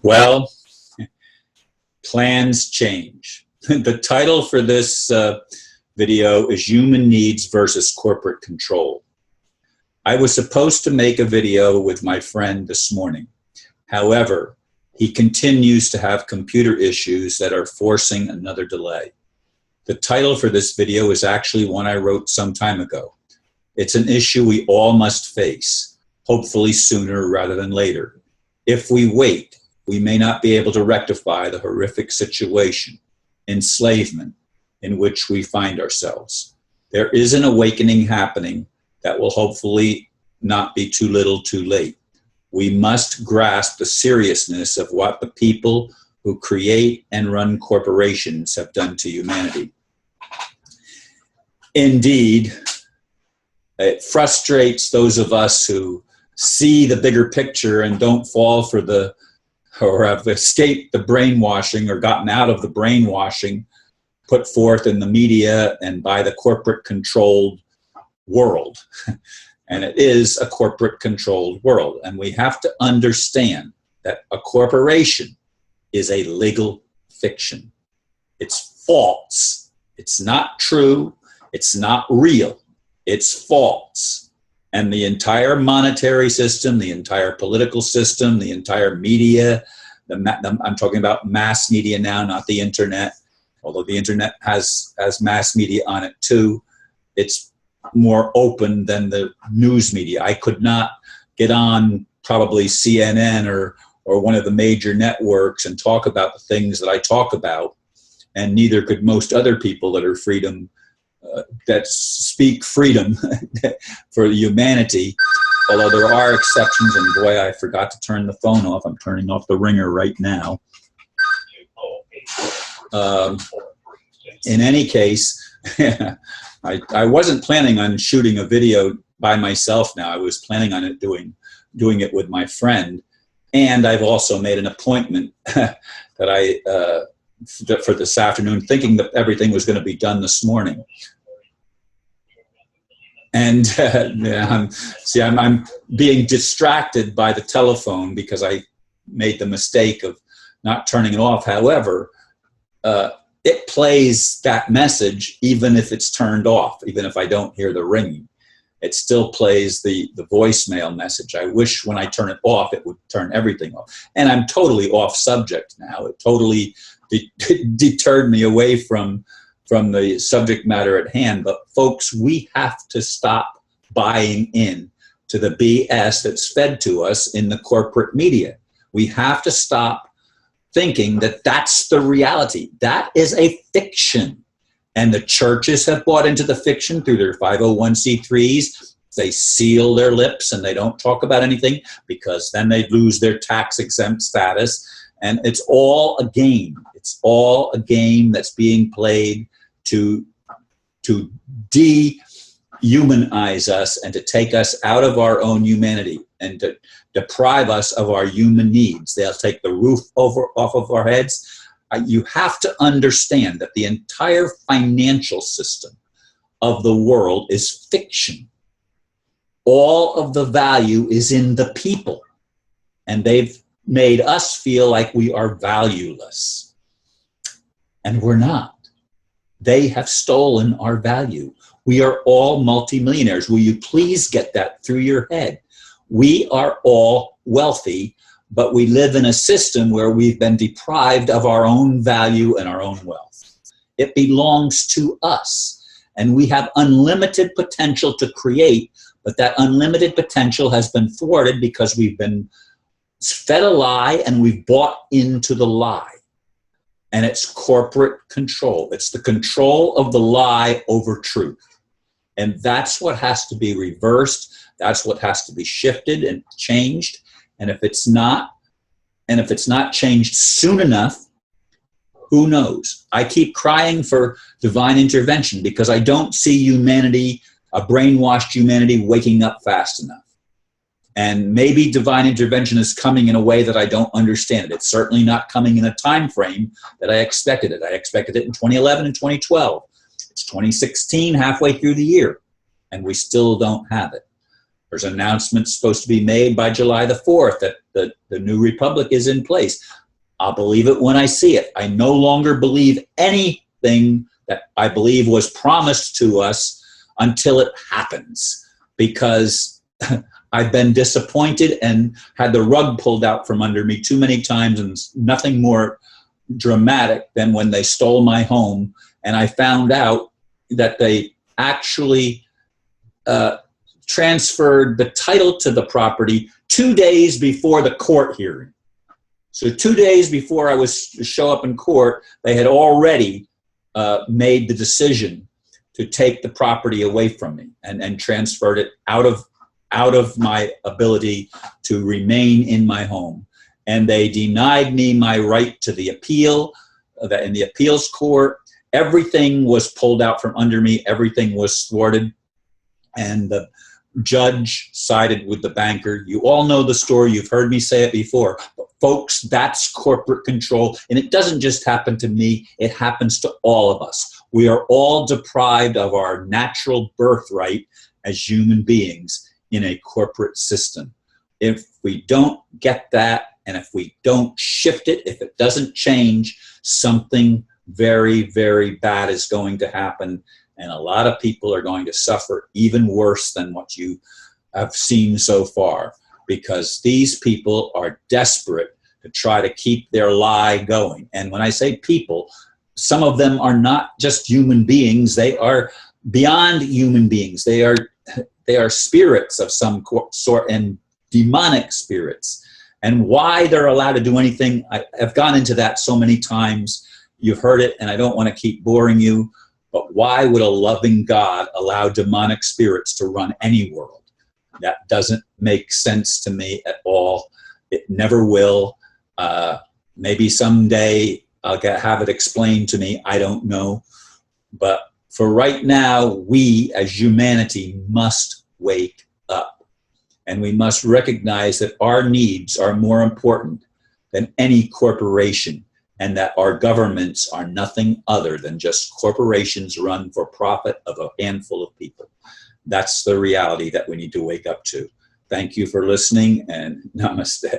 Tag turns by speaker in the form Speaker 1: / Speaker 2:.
Speaker 1: Well, plans change. The title for this video is Human Needs versus Corporate Control. I was supposed to make a video with my friend this morning. However, he continues to have computer issues that are forcing another delay. The title for this video is actually one I wrote some time ago. It's an issue we all must face, hopefully sooner rather than later. If we wait, we may not be able to rectify the horrific situation, enslavement, in which we find ourselves. There is an awakening happening that will hopefully not be too little too late. We must grasp the seriousness of what the people who create and run corporations have done to humanity. Indeed, it frustrates those of us who see the bigger picture and don't fall for the, or have escaped the brainwashing or gotten out of the brainwashing put forth in the media and by the corporate controlled world. And it is a corporate controlled world. And we have to understand that a corporation is a legal fiction. It's false. It's not true. It's not real. It's false. And the entire monetary system, the entire political system, the entire media, I'm talking about mass media now, not the internet, although the internet has mass media on it too. It's more open than the news media. I could not get on probably CNN or one of the major networks and talk about the things that I talk about, and neither could most other people that are that speak freedom for humanity, although there are exceptions. And boy, I forgot to turn the phone off. I'm turning off the ringer right now. In any case, I wasn't planning on shooting a video by myself now. I was planning on doing it with my friend. And I've also made an appointment that for this afternoon, thinking that everything was going to be done this morning. And I'm being distracted by the telephone because I made the mistake of not turning it off. However, it plays that message even if it's turned off, even if I don't hear the ringing. It still plays the voicemail message. I wish when I turn it off, it would turn everything off. And I'm totally off subject now. It totally deterred me away from the subject matter at hand. But folks, we have to stop buying in to the BS that's fed to us in the corporate media. We have to stop thinking that that's the reality. That is a fiction. And the churches have bought into the fiction through their 501c3s. They seal their lips and they don't talk about anything because then they lose their tax exempt status. And it's all a game. It's all a game that's being played to dehumanize us and to take us out of our own humanity and to deprive us of our human needs. They'll take the roof off of our heads. You have to understand that the entire financial system of the world is fiction. All of the value is in the people, and they've made us feel like we are valueless. And we're not. They have stolen our value. We are all multimillionaires. Will you please get that through your head? We are all wealthy, but we live in a system where we've been deprived of our own value and our own wealth. It belongs to us, and we have unlimited potential to create, but that unlimited potential has been thwarted because we've been fed a lie and we've bought into the lie. And it's corporate control. It's the control of the lie over truth. And that's what has to be reversed. That's what has to be shifted and changed. And if it's not changed soon enough, who knows? I keep crying for divine intervention because I don't see humanity, a brainwashed humanity, waking up fast enough. And maybe divine intervention is coming in a way that I don't understand. It's certainly not coming in a time frame that I expected it. I expected it in 2011 and 2012. It's 2016, halfway through the year, and we still don't have it. There's announcements supposed to be made by July the 4th that the new republic is in place. I'll believe it when I see it. I no longer believe anything that I believe was promised to us until it happens, because I've been disappointed and had the rug pulled out from under me too many times, and nothing more dramatic than when they stole my home and I found out that they actually transferred the title to the property 2 days before the court hearing. So 2 days before I was to show up in court, they had already made the decision to take the property away from me and transferred it out of my ability to remain in my home. And they denied me my right to the appeal in the appeals court. Everything was pulled out from under me. Everything was thwarted. And the judge sided with the banker. You all know the story. You've heard me say it before. But folks, that's corporate control. And it doesn't just happen to me. It happens to all of us. We are all deprived of our natural birthright as human beings in a corporate system. If we don't get that, and if we don't shift it, if it doesn't change, something very, very bad is going to happen. And a lot of people are going to suffer even worse than what you have seen so far, because these people are desperate to try to keep their lie going. And when I say people, some of them are not just human beings. They are beyond human beings. They are spirits of some sort, and demonic spirits. And why they're allowed to do anything, I've gone into that so many times. You've heard it, and I don't want to keep boring you, but why would a loving God allow demonic spirits to run any world? That doesn't make sense to me at all. It never will. Maybe someday I'll have it explained to me. I don't know. But for right now, we as humanity must wake up. And we must recognize that our needs are more important than any corporation, and that our governments are nothing other than just corporations run for profit of a handful of people. That's the reality that we need to wake up to. Thank you for listening, and namaste.